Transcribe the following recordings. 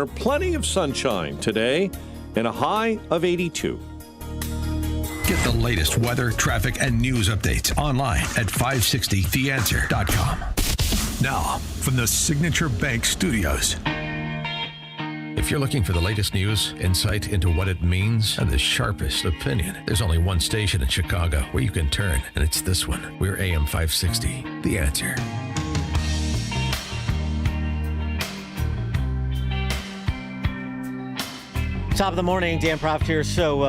Plenty of sunshine today and a high of 82. Get the latest weather, traffic, and news updates online at 560theanswer.com. Now, from the Signature Bank Studios. If you're looking for the latest news, insight into what it means, and the sharpest opinion, there's only one station in Chicago where you can turn, and it's this one. We're AM 560, The Answer. Top of the morning, Dan Proft here. So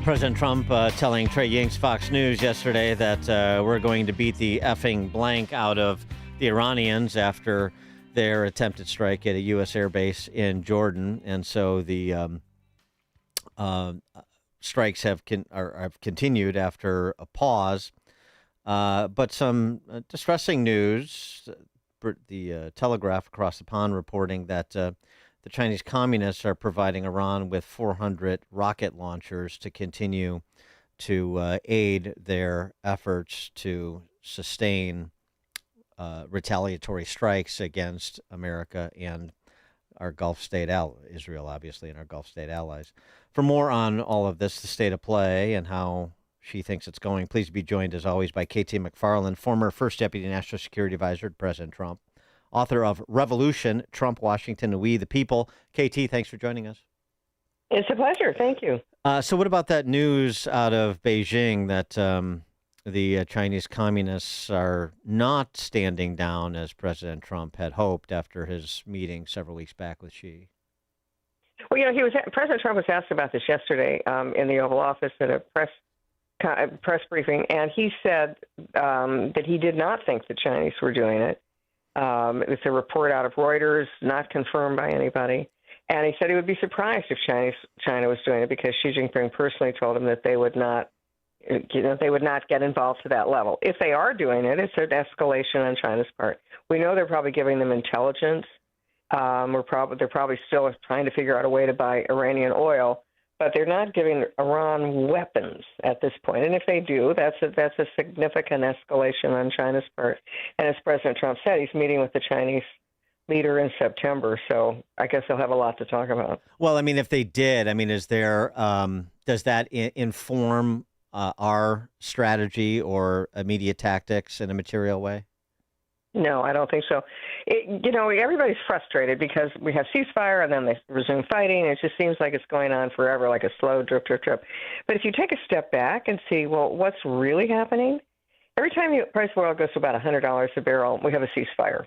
President Trump telling Trey Ying's Fox News yesterday that we're going to beat the effing blank out of the Iranians after their attempted strike at a U.S. air base in Jordan. And so the strikes have continued after a pause. But some distressing news. The Telegraph across the pond reporting that the Chinese communists are providing Iran with 400 rocket launchers to continue to aid their efforts to sustain retaliatory strikes against America and our Gulf state Israel, obviously, and our Gulf state allies. For more on all of this, the state of play and how she thinks it's going, please be joined, as always, by KT McFarland, former First Deputy National Security Advisor to President Trump, author of Revolution, Trump, Washington, and We the People. KT, thanks for joining us. It's a pleasure. Thank you. So what about that news out of Beijing that the Chinese communists are not standing down as President Trump had hoped after his meeting several weeks back with Xi? Well, President Trump was asked about this yesterday in the Oval Office at a press briefing, and he said that he did not think the Chinese were doing it. It's a report out of Reuters, not confirmed by anybody. And he said he would be surprised if China was doing it because Xi Jinping personally told him that they would not get involved to that level. If they are doing it, it's an escalation on China's part. We know they're probably giving them intelligence. They're probably still trying to figure out a way to buy Iranian oil, but they're not giving Iran weapons at this point. And if they do, that's a significant escalation on China's part. And as President Trump said, he's meeting with the Chinese leader in September, so I guess they'll have a lot to talk about. Well, I mean, if they did, I mean, is there does that inform our strategy or immediate tactics in a material way? No, I don't think so. Everybody's frustrated because we have ceasefire and then they resume fighting. It just seems like it's going on forever, like a slow drip. But if you take a step back and see, well, what's really happening? Every time the price of oil goes to about $100 a barrel, we have a ceasefire.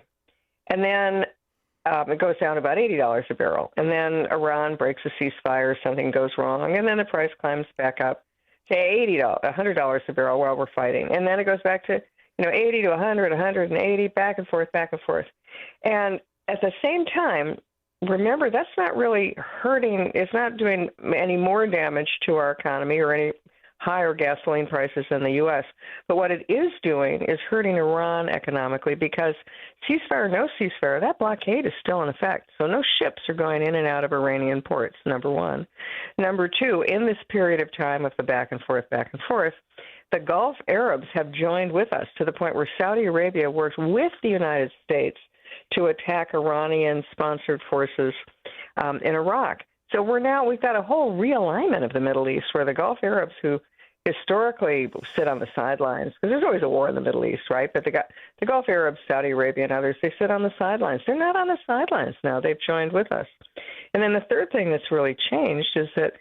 And then it goes down to about $80 a barrel. And then Iran breaks a ceasefire, something goes wrong, and then the price climbs back up to $100 a barrel while we're fighting. And then it goes back to 80 to 100, 180, back and forth. And at the same time, remember, that's not really hurting. It's not doing any more damage to our economy or any higher gasoline prices in the U.S. But what it is doing is hurting Iran economically because ceasefire, no ceasefire, that blockade is still in effect. So no ships are going in and out of Iranian ports, number one. Number two, in this period of time of the back and forth, the Gulf Arabs have joined with us to the point where Saudi Arabia worked with the United States to attack Iranian-sponsored forces in Iraq. So we've got a whole realignment of the Middle East where the Gulf Arabs, who historically sit on the sidelines, because there's always a war in the Middle East, right? But the Gulf Arabs, Saudi Arabia, and others, they sit on the sidelines. They're not on the sidelines now. They've joined with us. And then the third thing that's really changed is that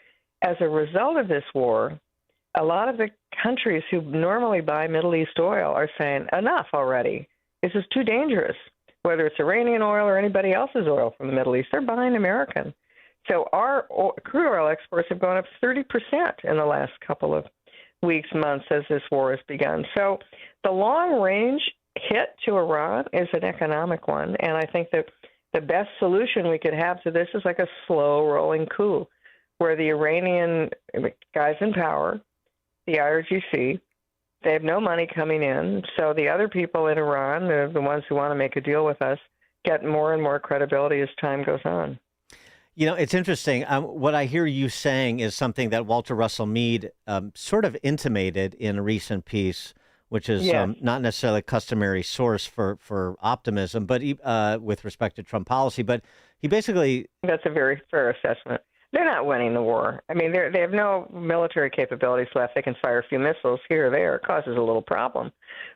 as a result of this war, a lot of the countries who normally buy Middle East oil are saying, enough already. This is too dangerous. Whether it's Iranian oil or anybody else's oil from the Middle East, they're buying American. So our crude oil exports have gone up 30% in the last couple of weeks, months as this war has begun. So the long-range hit to Iran is an economic one, and I think that the best solution we could have to this is like a slow-rolling coup where the Iranian guys in power, the IRGC, they have no money coming in, so the other people in Iran, the ones who want to make a deal with us, get more and more credibility as time goes on. It's interesting. What I hear you saying is something that Walter Russell Mead sort of intimated in a recent piece which is not necessarily a customary source for optimism, but with respect to Trump policy. But he basically... That's a very fair assessment. They're not winning the war. I mean, they have no military capabilities left. They can fire a few missiles here or there. It causes a little problem.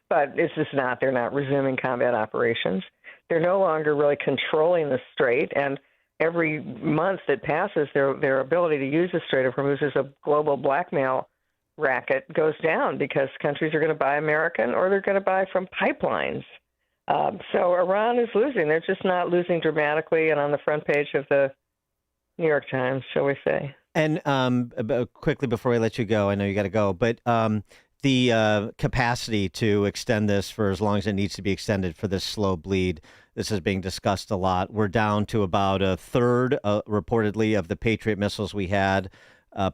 But it's just not. They're not resuming combat operations. They're no longer really controlling the strait. And every month that passes, their ability to use the Strait of Hormuz as a global blackmail racket goes down because countries are going to buy American or they're going to buy from pipelines. So Iran is losing. They're just not losing dramatically and on the front page of the New York Times, shall we say. And quickly before we let you go, I know you got to go, but the capacity to extend this for as long as it needs to be extended for this slow bleed, this is being discussed a lot. We're down to about a third, reportedly, of the Patriot missiles we had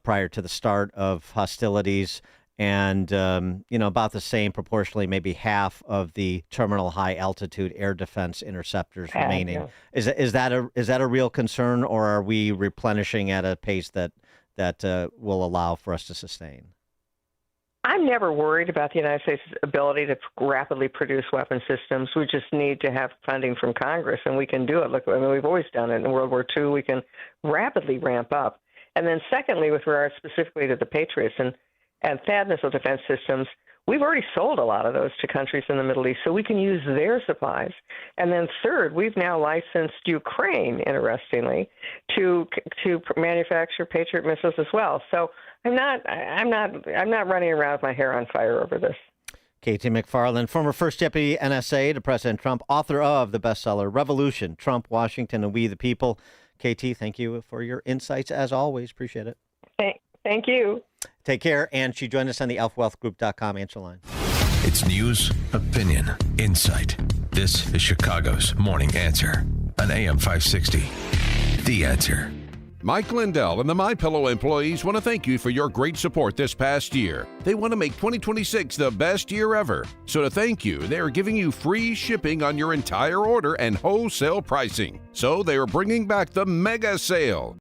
prior to the start of hostilities. And, about the same proportionally, maybe half of the terminal high altitude air defense interceptors remaining. Yeah. Is that a real concern, or are we replenishing at a pace that will allow for us to sustain? I'm never worried about the United States' ability to rapidly produce weapon systems. We just need to have funding from Congress, and we can do it. Look, we've always done it. In World War II, we can rapidly ramp up. And then secondly, with regard specifically to the Patriots and THAAD missile defense systems, we've already sold a lot of those to countries in the Middle East, so we can use their supplies. And then third, we've now licensed Ukraine, interestingly, to manufacture Patriot missiles as well. So I'm not running around with my hair on fire over this. Katie McFarland, former first deputy NSA to President Trump, author of the bestseller Revolution, Trump, Washington, and We the People. Katie, thank you for your insights as always. Appreciate it. Thank you. Take care. And she joined us on the elfwealthgroup.com answer line. It's news, opinion, insight. This is Chicago's Morning Answer on AM 560. The Answer. Mike Lindell and the MyPillow employees want to thank you for your great support this past year. They want to make 2026 the best year ever. So to thank you, they are giving you free shipping on your entire order and wholesale pricing. So they are bringing back the mega sale.